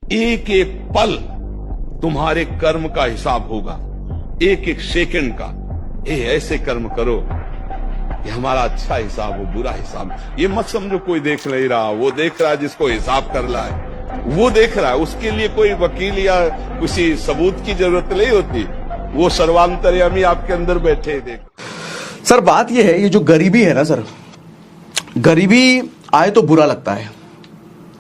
एक एक पल तुम्हारे कर्म का हिसाब होगा, एक एक सेकंड का। ये ऐसे कर्म करो कि हमारा अच्छा हिसाब हो, बुरा हिसाब। ये मत समझो कोई देख नहीं रहा, वो देख रहा है जिसको हिसाब कर रहा है, वो देख रहा है। उसके लिए कोई वकील या किसी सबूत की जरूरत नहीं होती, वो सर्वांतर्यामी आपके अंदर बैठे। देख सर, बात ये है, ये जो गरीबी है ना सर, गरीबी आए तो बुरा लगता है।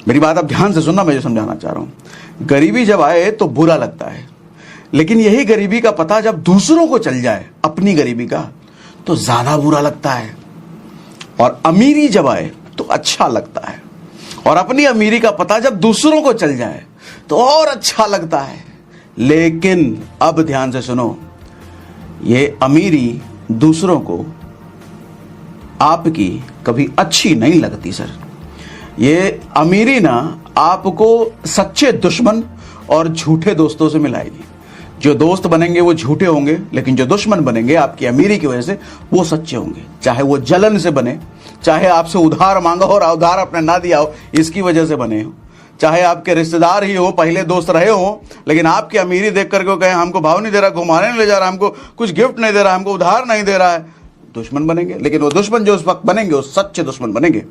मेरी बात आप ध्यान से सुनना, मैं जो समझाना चाह रहा हूं। गरीबी जब आए तो बुरा लगता है, लेकिन यही गरीबी का पता जब दूसरों को चल जाए, अपनी गरीबी का, तो ज्यादा बुरा लगता है। और अमीरी जब आए तो अच्छा लगता है, और अपनी अमीरी का पता जब दूसरों को चल जाए तो और अच्छा लगता है। लेकिन अब ध्यान से सुनो, ये अमीरी दूसरों को आपकी कभी अच्छी नहीं लगती सर। ये अमीरी ना आपको सच्चे दुश्मन और झूठे दोस्तों से मिलाएगी। जो दोस्त बनेंगे वो झूठे होंगे, लेकिन जो दुश्मन बनेंगे आपकी अमीरी की वजह से वो सच्चे होंगे। चाहे वो जलन से बने, चाहे आपसे उधार मांगा और उधार आपने ना दिया हो इसकी वजह से बने हो, चाहे आपके रिश्तेदार ही हो, पहले दोस्त रहे हो, लेकिन आपकी अमीरी देख करके कहें हमको भाव नहीं दे रहा, घुमाने नहीं ले जा रहा, हमको कुछ गिफ्ट नहीं दे रहा, हमको उधार नहीं दे रहा है, दुश्मन बनेंगे। लेकिन वो दुश्मन जो उस वक्त बनेंगे वो सच्चे दुश्मन बनेंगे।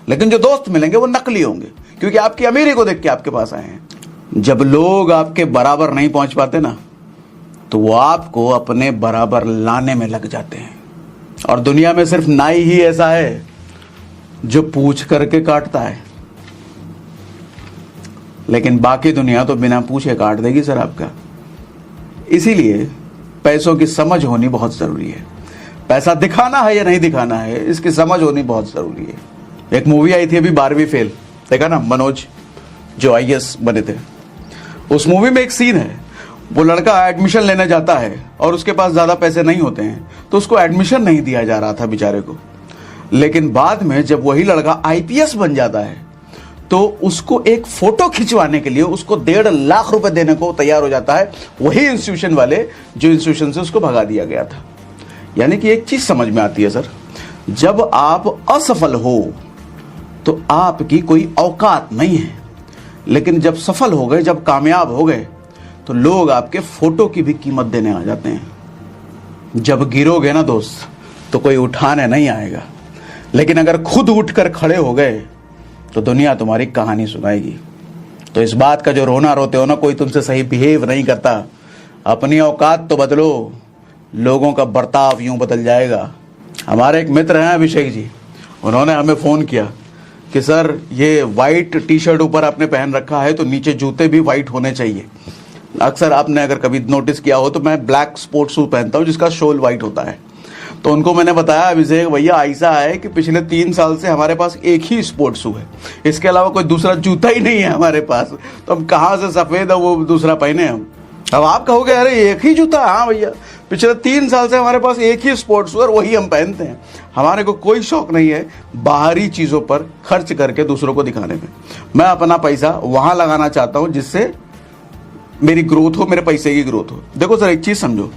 लेकिन जो दोस्त मिलेंगे वो नकली होंगे, क्योंकि आपकी अमीरी को देख के आपके पास आए हैं। जब लोग आपके बराबर नहीं पहुंच पाते ना, तो वो आपको अपने बराबर लाने में लग जाते हैं। और दुनिया में सिर्फ नाई ही ऐसा है जो पूछ करके काटता है, लेकिन बाकी दुनिया तो बिना पूछे काट देगी सर आपका। इसीलिए पैसों की समझ होनी बहुत जरूरी है। पैसा दिखाना है या नहीं दिखाना है, इसकी समझ होनी बहुत जरूरी है। एक मूवी आई थी अभी 12वीं फेल, देखा ना, मनोज जो आईएएस बने थे। उस मूवी में एक सीन है, वो लड़का एडमिशन लेने जाता है और उसके पास ज्यादा पैसे नहीं होते हैं, तो उसको एडमिशन नहीं दिया जा रहा था बेचारे को। लेकिन बाद में जब वही लड़का आईपीएस बन जाता है तो उसको एक फोटो खिंचवाने के लिए उसको 1.5 लाख रुपए देने को तैयार हो जाता है वही इंस्टीट्यूशन वाले जो इंस्टीट्यूशन से उसको भगा दिया गया था। यानी कि एक चीज समझ में आती है सर, जब आप असफल हो तो आपकी कोई औकात नहीं है, लेकिन जब सफल हो गए, जब कामयाब हो गए, तो लोग आपके फोटो की भी कीमत देने आ जाते हैं। जब गिरोगे ना दोस्त, तो कोई उठाने नहीं आएगा, लेकिन अगर खुद उठकर खड़े हो गए तो दुनिया तुम्हारी कहानी सुनाएगी। तो इस बात का जो रोना रोते हो ना, कोई तुमसे सही बिहेव नहीं करता, अपनी औकात तो बदलो, लोगों का बर्ताव यूं बदल जाएगा। हमारे एक मित्र हैं अभिषेक जी, उन्होंने हमें फोन किया कि सर ये वाइट टी शर्ट ऊपर आपने पहन रखा है तो नीचे जूते भी वाइट होने चाहिए। अक्सर आपने अगर कभी नोटिस किया हो तो मैं ब्लैक स्पोर्ट्स शू पहनता हूँ जिसका शोल वाइट होता है। तो उनको मैंने बताया, अभिषेक भैया ऐसा है कि पिछले 3 साल से हमारे पास एक ही स्पोर्ट्स शू है, इसके अलावा कोई दूसरा जूता ही नहीं है हमारे पास, तो हम कहाँ से सफेद है वो दूसरा पहने हम। अब आप कहोगे अरे एक ही जूता, हाँ भैया पिछले 3 साल से हमारे पास एक ही स्पोर्ट्स शू और वही हम पहनते हैं। हमारे को कोई शौक नहीं है बाहरी चीजों पर खर्च करके दूसरों को दिखाने में। मैं अपना पैसा वहां लगाना चाहता हूं जिससे मेरी ग्रोथ हो, मेरे पैसे की ग्रोथ हो। देखो सर, एक चीज समझो,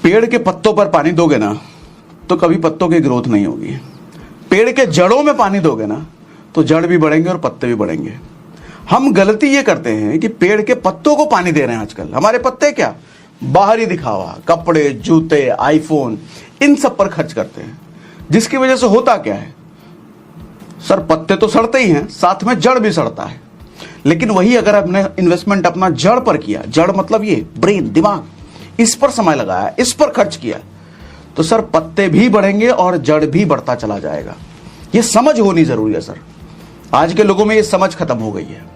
पेड़ के पत्तों पर पानी दोगे ना तो कभी पत्तों की ग्रोथ नहीं होगी। पेड़ के जड़ों में पानी दोगे ना तो जड़ भी बढ़ेंगे और पत्ते भी बढ़ेंगे। हम गलती ये करते हैं कि पेड़ के पत्तों को पानी दे रहे हैं आजकल। हमारे पत्ते क्या, बाहरी दिखावा, कपड़े, जूते, आईफोन, इन सब पर खर्च करते हैं, जिसकी वजह से होता क्या है सर, पत्ते तो सड़ते ही हैं, साथ में जड़ भी सड़ता है। लेकिन वही अगर आपने इन्वेस्टमेंट अपना जड़ पर किया, जड़ मतलब ये ब्रेन, दिमाग, इस पर समय लगाया, इस पर खर्च किया, तो सर पत्ते भी बढ़ेंगे और जड़ भी बढ़ता चला जाएगा। ये समझ होनी जरूरी है सर। आज के लोगों में ये समझ खत्म हो गई है।